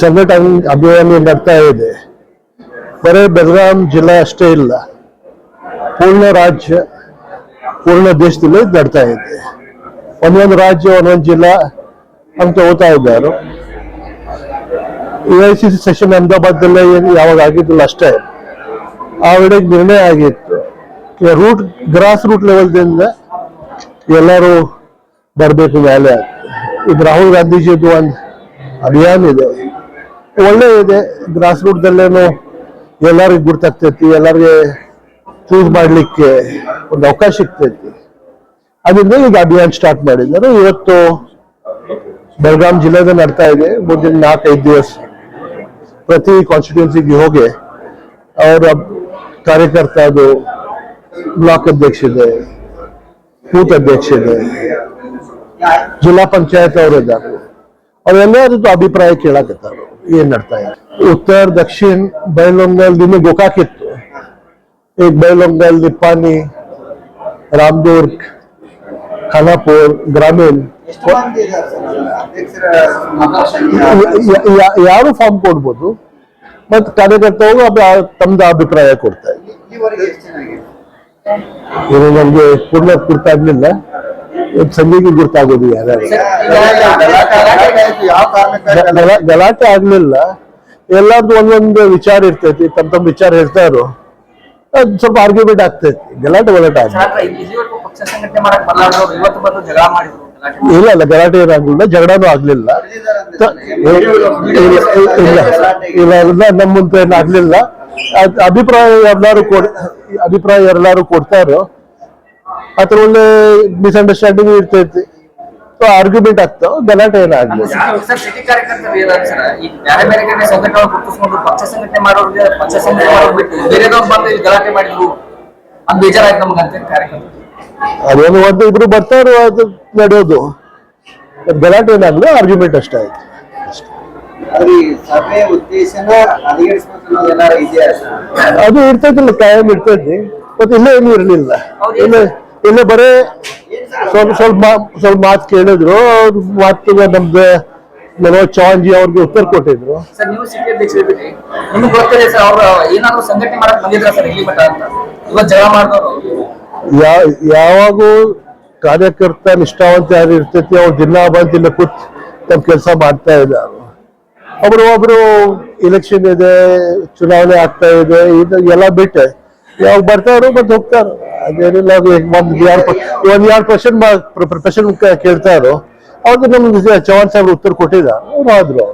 ಸಂಘಟನೆ ಅಭಿಯಾನ ನಡ್ತಾ ಇದೆ. ಬರೀ ಬೆಳಗಾಂ ಜಿಲ್ಲಾ ಅಷ್ಟೇ ಇಲ್ಲ, ಪೂರ್ಣ ರಾಜ್ಯ, ಪೂರ್ಣ ದೇಶದಲ್ಲಿ ನಡ್ತಾ ಇದೆ. ಒಂದೊಂದು ರಾಜ್ಯ, ಒಂದೊಂದು ಜಿಲ್ಲಾ ಅಂತ ಹೋಗ್ತಾ ಇದ್ದಾರೆ. AICC ಸೆಷನ್ ಅಹಮದಾಬಾದ್ದಲ್ಲೇ ಯಾವಾಗ ಆಗಿದ್ದಿಲ್ಲ ಅಷ್ಟೇ, ಆ ವೇಳೆಗೆ ನಿರ್ಣಯ ಆಗಿತ್ತು. ಗ್ರಾಸ್ ರೂಟ್ ಲೆವೆಲ್ದಿಂದ ಎಲ್ಲರೂ ಬರಬೇಕು ಮೇಲೆ. ಈಗ ರಾಹುಲ್ ಗಾಂಧೀಜಿದು ಒಂದು ಅಭಿಯಾನ ಇದೆ, ಒಳ್ಳೆ ಇದೆ. ಗ್ರಾಸ್ ರೂಟ್ದಲ್ಲೇನು ಎಲ್ಲರಿಗೂ ಗುರ್ತಾಗ್ತೈತಿ, ಎಲ್ಲರಿಗೆ ಚೂಸ್ ಮಾಡ್ಲಿಕ್ಕೆ ಒಂದು ಅವಕಾಶ ಸಿಗ್ತೈತಿ. ಅದರಿಂದ ಈಗ ಅಭಿಯಾನ ಸ್ಟಾರ್ಟ್ ಮಾಡಿದ್ದಾರೆ. ಇವತ್ತು ಬೆಳಗಾಂ ಜಿಲ್ಲೆದ ನಡ್ತಾ ಇದೆ. ಮುಂದಿನ 4-5 ದಿವಸ ಪ್ರತಿ ಕಾನ್ಸ್ಟಿಟ್ಯೂನ್ಸಿಗೆ ಹೋಗಿ ಅವರ ಕಾರ್ಯಕರ್ತರು, ಬ್ಲಾಕ್ ಅಧ್ಯಕ್ಷ ಇದೆ, ಬೂತ್ ಅಧ್ಯಕ್ಷ ಇದೆ, ಜಿಲ್ಲಾ ಪಂಚಾಯತ್ ಅವರಿದ್ದಾರೆ, ಅವರೆಲ್ಲರದ್ದು ಅಭಿಪ್ರಾಯ ಕೇಳಕತ್ತಾರ ಏನ್ ನಡ್ತಾ ಇದೆ. ಉತ್ತರ ದಕ್ಷಿಣ ಬೈಲೊಂಗಲ್ ಇನ್ನು ಗೋಕಾಕ್ ಇತ್ತು, ಈಗ ಬೈಲೊಂಗಲ್, ನಿಪ್ಪಾಣಿ, ರಾಮದುರ್ಗ್, ಖಾನಾಪುರ್, ಗ್ರಾಮೀಣ್ ಯಾರು ಫಾರ್ಮ್ ಕೊಡ್ಬೋದು. ಮತ್ತು ಕಾರ್ಯಕರ್ತರು ತಮ್ದು ಅಭಿಪ್ರಾಯ ಕೊಡ್ತಾ ಇದ್ದಾರೆ. ಇದು ನಮ್ಗೆ ಪೂರ್ಣ ಗುರ್ತಾಗ್ಲಿಲ್ಲ, ಸಂಜೆಗೆ ಗುರ್ತಾಗೋದು ಯಾರ್ಯಾರು. ಗಲಾಟೆ ಆಗ್ಲಿಲ್ಲ, ಎಲ್ಲಾರ್ದು ಒಂದೊಂದು ವಿಚಾರ ಇರ್ತೈತಿ, ತಮ್ಮ ವಿಚಾರ ಹೇಳ್ತಾರೋ, ಅದು ಸ್ವಲ್ಪ ಆರ್ಗ್ಯುಮೆಂಟ್ ಆಗ್ತೈತಿ. ಗಲಾಟೆ ಇಲ್ಲ, ಗಲಾಟೆ ಏನಾಗ್ಲಿಲ್ಲ, ಜಗಳನೂ ಆಗ್ಲಿಲ್ಲ. ಇಲ್ಲ, ನಮ್ಮ ಮುಂದೆ ಏನಾಗ್ಲಿಲ್ಲ. ಅಭಿಪ್ರಾಯ ಎಲ್ಲಾರು ಕೊಡ್ತಾರೋ ಅದ್ರ ಒಳ್ಳೆ ಮಿಸ್ಅಂಡರ್ಸ್ಟ್ಯಾಂಡಿಂಗ್ ಇರ್ತೈತಿ, ಆರ್ಗ್ಯುಮೆಂಟ್ ಆಗ್ತಾವ, ಗಲಾಟೆ ಏನಾಗ್ಲಿ. ಅದೇನು ಒಂದು ಇಬ್ರು ಬರ್ತಾರೋ ಅದು ನಡೆಯೋದು, ಗಲಾಟೆ ಏನಾಗ್ಲಿ, ಆರ್ಗ್ಯುಮೆಂಟ್ ಅಷ್ಟೇ ಆಯ್ತು. ಅದು ಇರ್ತೈತಿಲ್ಲ, ಕಾಯಂ ಇರ್ತೈತಿ. ಮತ್ತೆ ಇಲ್ಲೇ ಏನು ಇರಲಿಲ್ಲ, ಇಲ್ಲೇ ಬರೇ ಸ್ವಲ್ಪ ಮಾತು ಕೇಳಿದ್ರು. ಮಾತು ನಮ್ದು ಮನೋಜ್ ಚೌಹಾಣ್ಜಿ ಅವ್ರಿಗೆ ಉತ್ತರ ಕೊಟ್ಟಿದ್ರು. ಯಾವಾಗೂ ಕಾರ್ಯಕರ್ತ ನಿಷ್ಠಾವಂತ ಯಾರು ಇರ್ತೈತಿ, ಅವ್ರು ದಿನ ಬಂದು ಇಲ್ಲ ಕೂತ್ ತಮ್ಮ ಕೆಲಸ ಮಾಡ್ತಾ ಇದ್ದಾರೆ. ಒಬ್ರು ಇಲೆಕ್ಷನ್ ಇದೆ, ಚುನಾವಣೆ ಆಗ್ತಾ ಇದೆ, ಇದು ಎಲ್ಲ ಬಿಟ್ಟೆ ಯಾವಾಗ ಬರ್ತಾರೋ ಮತ್ತೆ ಹೋಗ್ತಾರೋ. ಅದೇನಿಲ್ಲ, ಒಂದ್ 2 ಪ್ರಶ್ನೆ ಕೇಳ್ತಾರೋ, ಅವ್ರಿಗೆ ನಮ್ಗೆ ಚೌಹಾಣ್ ಸಾಹೇಬ್ರು ಉತ್ತರ ಕೊಟ್ಟಿದ್ದಾರೆ, ಅವ್ರು ಆದ್ರು.